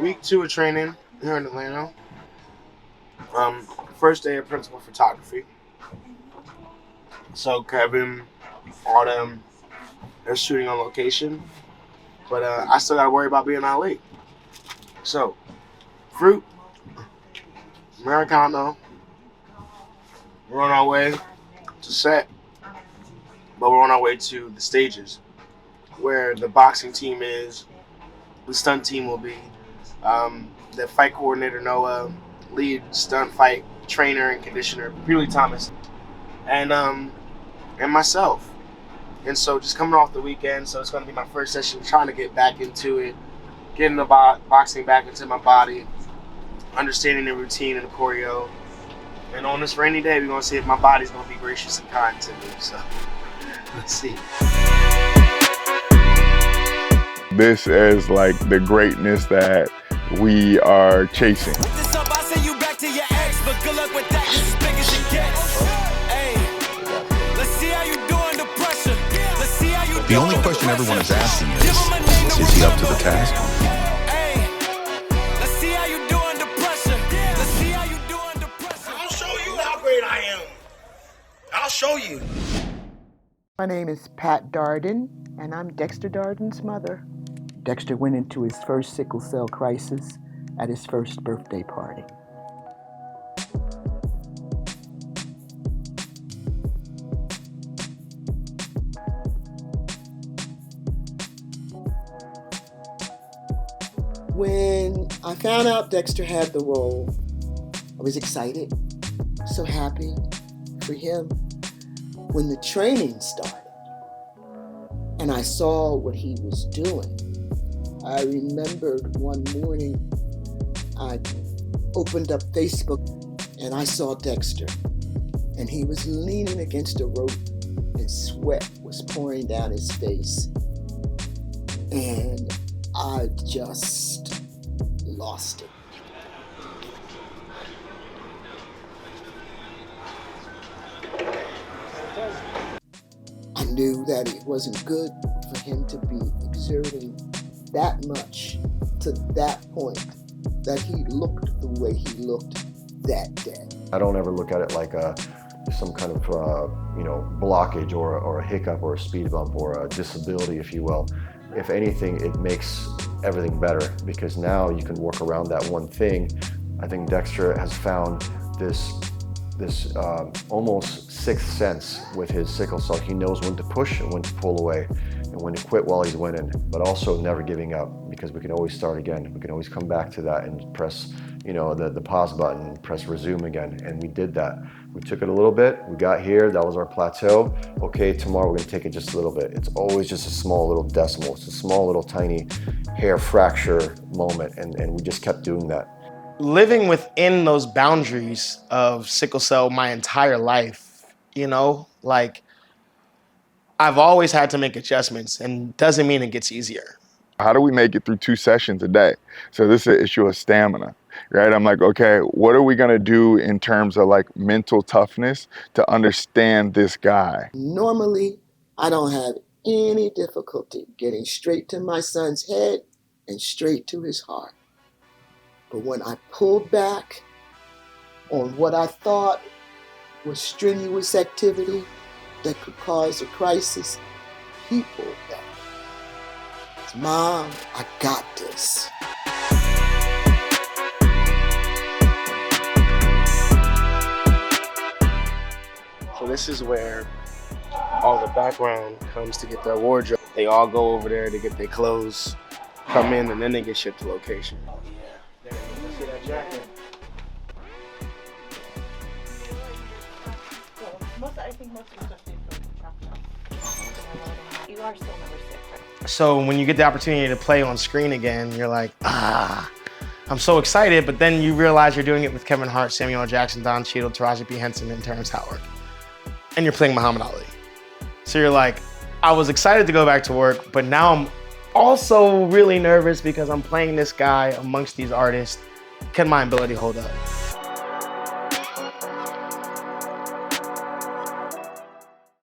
week 2 of training here in Atlanta. First day of principal photography. So Kevin, all them, they're shooting on location. But I still gotta worry about being out late. So, fruit, Americano. We're on our way to set, but we're on our way to the stages where the boxing team is, the stunt team will be, the fight coordinator Noah, lead stunt fight trainer and conditioner Peely Thomas, and myself. And so just coming off the weekend, so it's going to be my first session trying to get back into it, getting the boxing back into my body, understanding the routine and the choreo. And on this rainy day, we're going to see if my body's going to be gracious and kind to me. So let's see. This is like the greatness that we are chasing. The only question everyone is asking is he up to the task? I'll show you how great I am. I'll show you. My name is Pat Darden, and I'm Dexter Darden's mother. Dexter went into his first sickle cell crisis at his first birthday party. When I found out Dexter had the role, I was excited, so happy for him. When the training started and I saw what he was doing, I remembered one morning I opened up Facebook and I saw Dexter, and he was leaning against a rope and sweat was pouring down his face. And I just lost it. I knew that it wasn't good for him to be exerting that much to that point, that he looked the way he looked that day. I don't ever look at it like some kind of blockage or a hiccup or a speed bump or a disability, if you will. If anything, it makes everything better because now you can work around that one thing. I think Dexter has found this almost sixth sense with his sickle cell. He knows when to push and when to pull away and when to quit while he's winning, but also never giving up because we can always start again. We can always come back to that and press the pause button, press resume again, and we did that. We took it a little bit, we got here, that was our plateau. Okay, tomorrow we're gonna take it just a little bit. It's always just a small little decimal. It's a small little tiny hair fracture moment, and we just kept doing that. Living within those boundaries of sickle cell my entire life, I've always had to make adjustments, and doesn't mean it gets easier. How do we make it through 2 sessions a day? So this is an issue of stamina, right? I'm like, okay, what are we gonna do in terms of like mental toughness to understand this guy? Normally, I don't have any difficulty getting straight to my son's head and straight to his heart. But when I pulled back on what I thought was strenuous activity that could cause a crisis, he pulled back. Mom, I got this. So this is where all the background comes to get their wardrobe. They all go over there to get their clothes, come in, and then they get shipped to location. Oh yeah, there you go. See that jacket? I think most of the stuff is from the chop shop. You are still number 6, right? So when you get the opportunity to play on screen again, you're like, I'm so excited, but then you realize you're doing it with Kevin Hart, Samuel L. Jackson, Don Cheadle, Taraji P. Henson, and Terrence Howard. And you're playing Muhammad Ali. So you're like, I was excited to go back to work, but now I'm also really nervous because I'm playing this guy amongst these artists. Can my ability hold up?